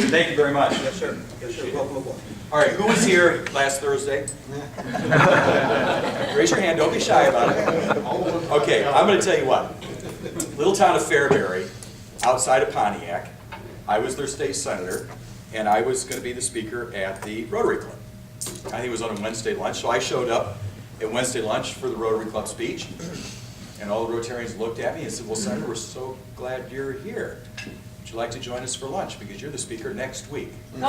Thank you very much. Yes, sir. Yes, sir. Welcome aboard. All right, who was here last Thursday? Raise your hand, don't be shy about it. Okay, I'm going to tell you what. Little town of Fairbury, outside of Pontiac, I was their state senator, and I was going to be the speaker at the Rotary Club. I think it was on a Wednesday lunch, so I showed up at Wednesday lunch for the Rotary Club speech, and all the Rotarians looked at me and said, well, Senator, we're so glad you're here. Would you like to join us for lunch, because you're the speaker next week? So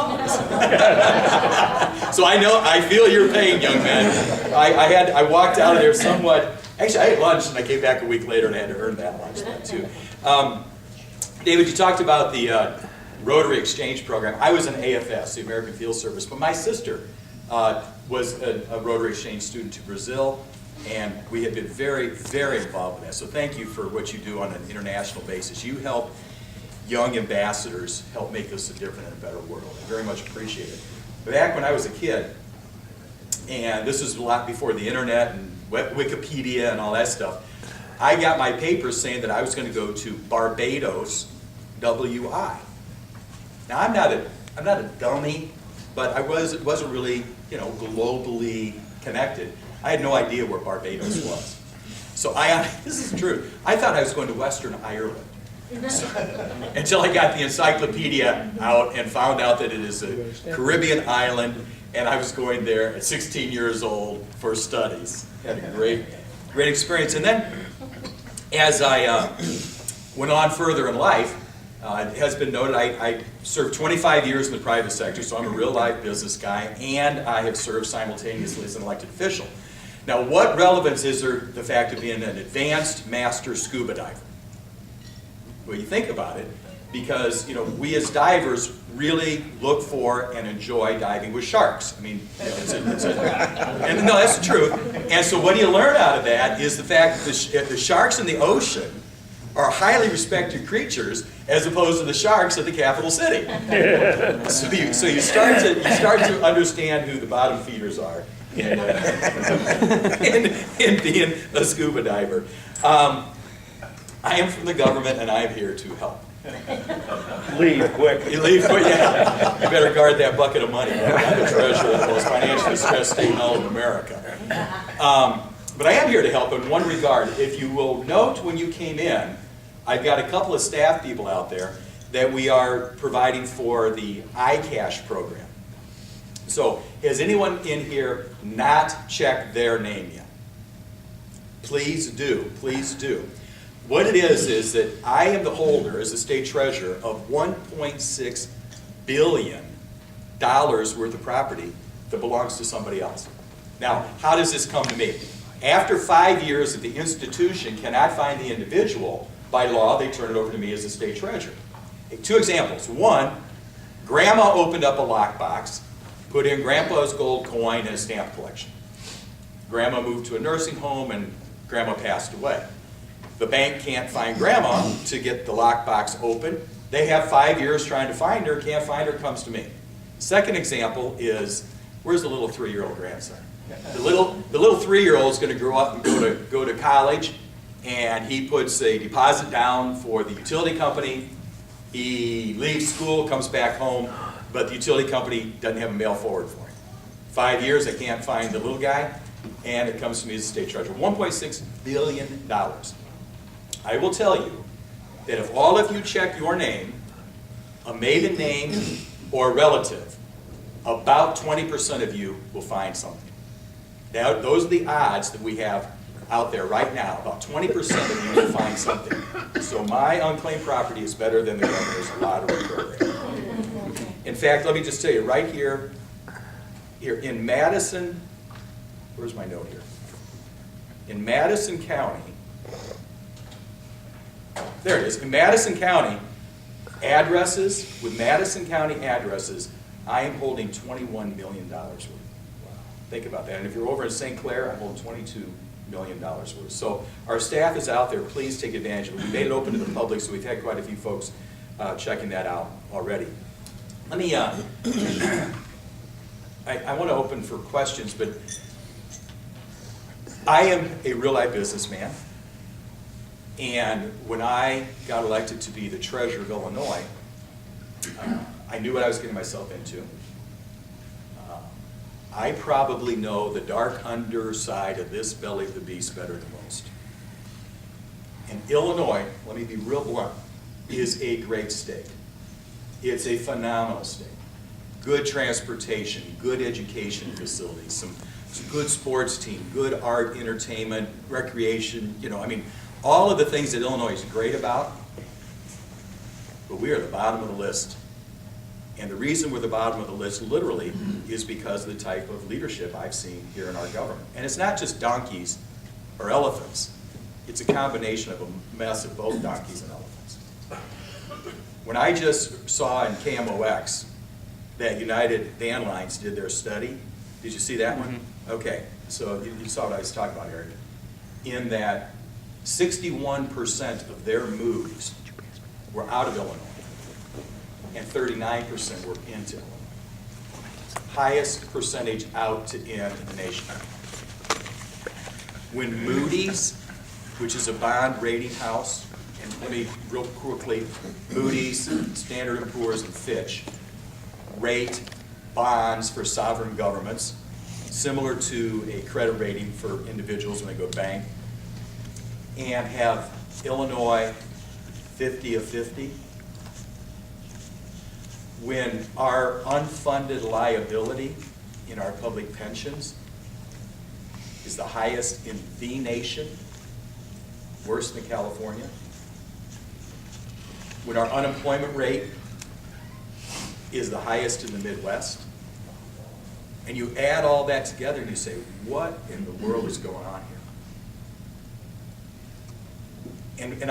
I feel your pain, young man. I walked out of there somewhat, actually I ate lunch and I came back a week later and I had to earn that lunch then too. David, you talked about the Rotary Exchange Program. I was an AFS, the American Field Service, but my sister was a Rotary Exchange student to Brazil, and we have been very, very involved with that. So thank you for what you do on an international basis. You help young ambassadors help make this a different and a better world. I very much appreciate it. Back when I was a kid, and this was a lot before the internet and Wikipedia and all that stuff, I got my papers saying that I was going to go to Barbados, WI. Now I'm not a dummy, but I wasn't really, globally connected. I had no idea where Barbados was. So this is true. I thought I was going to Western Ireland. Until I got the encyclopedia out and found out that it is a Caribbean island, and I was going there at 16 years old for studies. Had a great experience. And then, as I went on further in life, it has been noted I served 25 years in the private sector, so I'm a real life business guy, and I have served simultaneously as an elected official. Now, what relevance is there the fact of being an advanced master scuba diver? Well, you think about it, because we as divers really look for and enjoy diving with sharks. I mean, and no, that's the truth. And so what do you learn out of that is the fact that the sharks in the ocean are highly respected creatures, as opposed to the sharks at the capital city. So you start to understand who the bottom feeders are in being a scuba diver. I am from the government, and I am here to help. Leave quick. You leave quick, yeah. You better guard that bucket of money. I'm the treasurer of the most financially stressed state in all of America. But I am here to help in one regard. If you will note when you came in, I've got a couple of staff people out there that we are providing for the iCash program. So, has anyone in here not checked their name yet? Please do, please do. What it is that I am the holder, as the state treasurer, of $1.6 billion worth of property that belongs to somebody else. Now, how does this come to me? After 5 years that the institution cannot find the individual, by law, they turn it over to me as the state treasurer. Two examples. One, Grandma opened up a lockbox, put in Grandpa's gold coin and a stamp collection. Grandma moved to a nursing home, and Grandma passed away. The bank can't find Grandma to get the lockbox open. They have 5 years trying to find her, can't find her, comes to me. Second example is, where's the little 3-year-old grandson? The little 3-year-old is going to grow up and go to college, and he puts a deposit down for the utility company. He leaves school, comes back home, but the utility company doesn't have a mail forward for him. 5 years, I can't find the little guy, and it comes to me as the state treasurer. $1.6 billion. I will tell you that if all of you check your name, a maiden name, or a relative, about 20% of you will find something. Now, those are the odds that we have out there right now. About 20% of you will find something. So my unclaimed property is better than the governor's lottery program. In fact, let me just tell you, right here in Madison, where's my note here? In Madison County, there it is. In Madison County, with Madison County addresses, I am holding $21 million worth. Think about that. And if you're over in St. Clair, I'm holding $22 million worth. So our staff is out there. Please take advantage of it. We made it open to the public, so we've had quite a few folks checking that out already. Let me, I want to open for questions, but I am a real life businessman. And when I got elected to be the treasurer of Illinois, I knew what I was getting myself into. I probably know the dark underside of this belly of the beast better than most. And Illinois, let me be real blunt, is a great state. It's a phenomenal state. Good transportation, good education facilities, some good sports team, good art, entertainment, recreation, I mean, all of the things that Illinois is great about, but we are the bottom of the list. And the reason we're the bottom of the list, literally, is because of the type of leadership I've seen here in our government. And it's not just donkeys or elephants. It's a combination of a mess of both donkeys and elephants. When I just saw in KMOX that United Van Lines did their study, did you see that one? Okay, so you saw what I was talking about, Eric. In that 61% of their moves were out of Illinois, and 39% were into Illinois. Highest percentage out to in the nation. When Moody's, which is a bond rating house, and let me real quickly, Moody's, Standard & Poor's, and Fitch rate bonds for sovereign governments, similar to a credit rating for individuals when they go bank, and have Illinois 50 of 50. When our unfunded liability in our public pensions is the highest in the nation, worse than California. When our unemployment rate is the highest in the Midwest, and you add all that together and you say, what in the world is going on here? And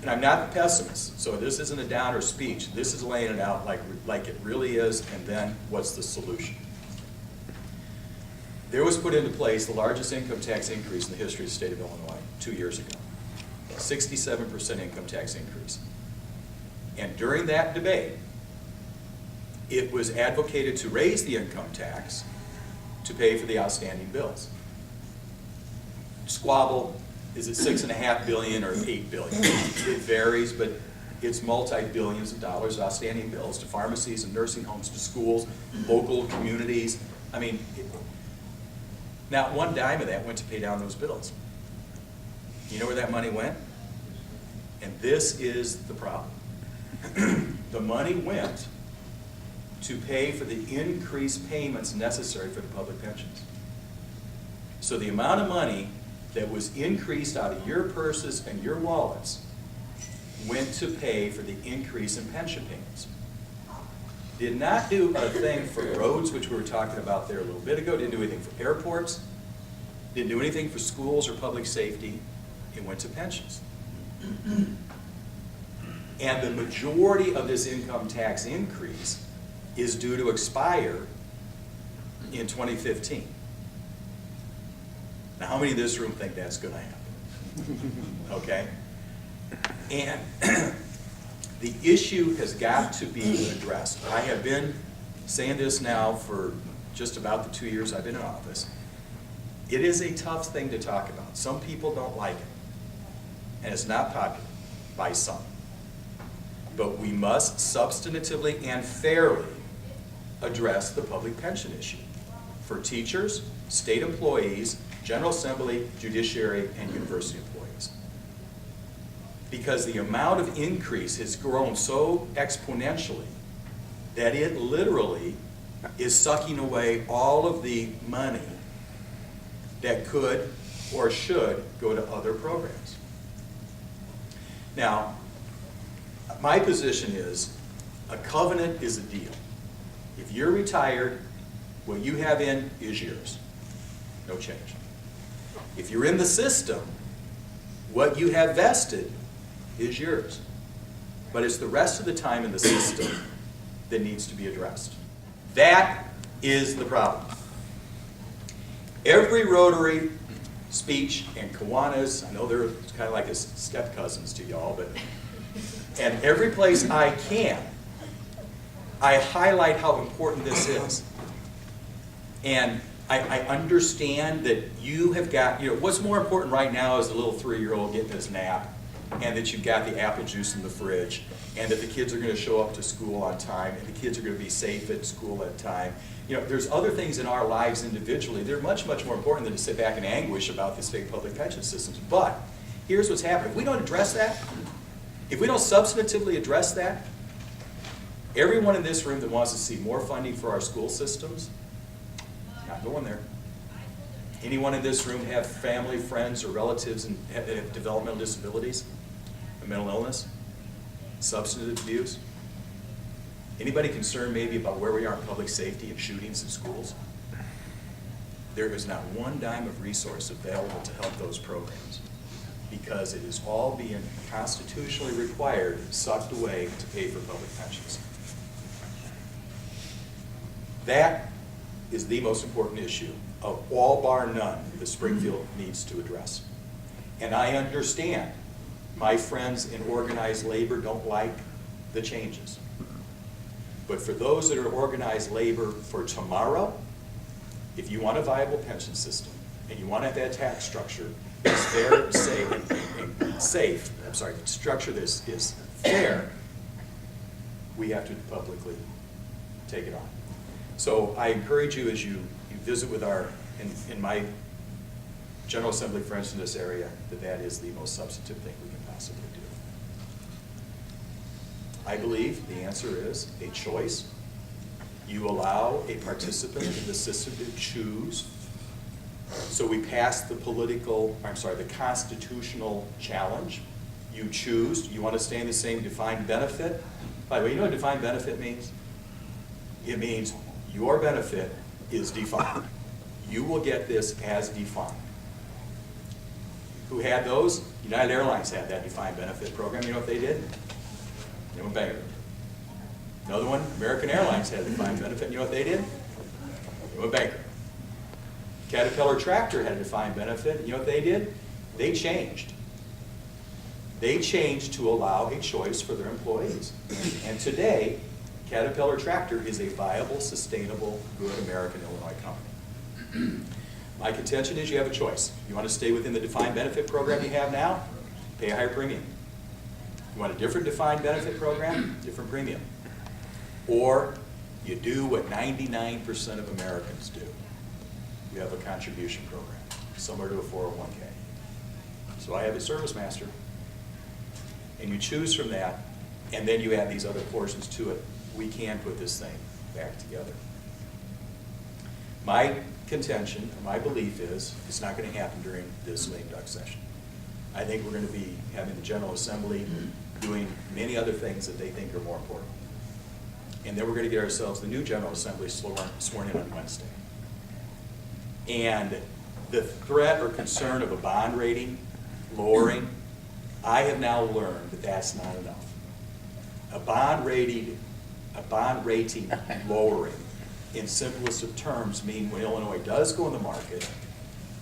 I'm not a pessimist, so this isn't a downer speech. This is laying it out like it really is, and then what's the solution? There was put into place the largest income tax increase in the history of the state of Illinois 2 years ago. 67% income tax increase. And during that debate, it was advocated to raise the income tax to pay for the outstanding bills. Squabble, is it $6.5 billion or $8 billion? It varies, but it's multi-billions of dollars of outstanding bills to pharmacies and nursing homes, to schools, local communities. I mean, not one dime of that went to pay down those bills. You know where that money went? And this is the problem. The money went to pay for the increased payments necessary for the public pensions. So the amount of money that was increased out of your purses and your wallets went to pay for the increase in pension payments. Did not do a thing for roads, which we were talking about there a little bit ago. Didn't do anything for airports. Didn't do anything for schools or public safety. It went to pensions. And the majority of this income tax increase is due to expire in 2015. Now, how many in this room think that's going to happen? Okay? And the issue has got to be addressed. I have been saying this now for just about the 2 years I've been in office. It is a tough thing to talk about. Some people don't like it. And it's not popular by some. But we must substantively and fairly address the public pension issue for teachers, state employees, General Assembly, judiciary, and university employees. Because the amount of increase has grown so exponentially that it literally is sucking away all of the money that could or should go to other programs. Now, my position is a covenant is a deal. If you're retired, what you have in is yours. No change. If you're in the system, what you have vested is yours. But it's the rest of the time in the system that needs to be addressed. That is the problem. Every Rotary speech, and Kiwanis, I know they're kind of like his step cousins to y'all, but and every place I can, I highlight how important this is. And I understand that you have got, what's more important right now is the little 3-year-old getting his nap, and that you've got the apple juice in the fridge, and that the kids are going to show up to school on time, and the kids are going to be safe at school at time. You know, there's other things in our lives individually. They're much, much more important than to sit back in anguish about the state public pension systems. But here's what's happening. If we don't address that, if we don't substantively address that, everyone in this room that wants to see more funding for our school systems, not going there. Anyone in this room have family, friends, or relatives and have developmental disabilities, a mental illness, substance abuse? Anybody concerned maybe about where we are in public safety and shootings in schools? There is not one dime of resource available to help those programs because it is all being constitutionally required, sucked away to pay for public pensions. That is the most important issue of all bar none that Springfield needs to address. And I understand my friends in organized labor don't like the changes. But for those that are organized labor for tomorrow, if you want a viable pension system and you want to have that tax structure that's fair, safe, structure that is fair, we have to publicly take it on. So I encourage you as you visit with in my General Assembly friends in this area, that is the most substantive thing we can possibly do. I believe the answer is a choice. You allow a participant in the system to choose. So we pass the constitutional challenge. You choose. You want to stay in the same defined benefit? By the way, you know what defined benefit means? It means your benefit is defined. You will get this as defined. Who had those? United Airlines had that defined benefit program. You know what they did? They went bankrupt. Another one, American Airlines had a defined benefit. You know what they did? They went bankrupt. Caterpillar Tractor had a defined benefit. You know what they did? They changed. They changed to allow a choice for their employees. And today, Caterpillar Tractor is a viable, sustainable, good American Illinois company. My contention is you have a choice. You want to stay within the defined benefit program you have now? Pay a higher premium. You want a different defined benefit program? Different premium. Or you do what 99% of Americans do. You have a contribution program, similar to a 401k. So I have a service master, and you choose from that, and then you add these other portions to it. We can put this thing back together. My contention, my belief is, it's not going to happen during this lame duck session. I think we're going to be having the General Assembly doing many other things that they think are more important. And then we're going to get ourselves the new General Assembly sworn in on Wednesday. And the threat or concern of a bond rating lowering, I have now learned that that's not enough. A bond rating lowering, in simplest of terms, mean when Illinois does go in the market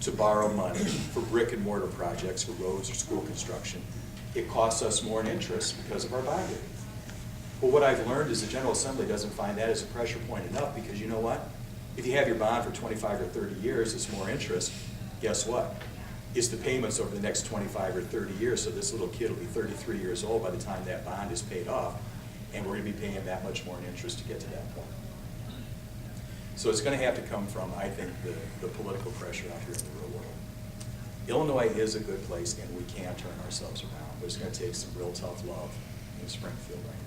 to borrow money for brick and mortar projects, for roads or school construction, it costs us more in interest because of our bond rating. But what I've learned is the General Assembly doesn't find that as a pressure point enough, because you know what? If you have your bond for 25 or 30 years, it's more interest. Guess what? It's the payments over the next 25 or 30 years, so this little kid will be 33 years old by the time that bond is paid off, and we're going to be paying that much more in interest to get to that point. So it's going to have to come from, I think, the political pressure out here in the real world. Illinois is a good place, and we can turn ourselves around, but it's going to take some real tough love in Springfield right now.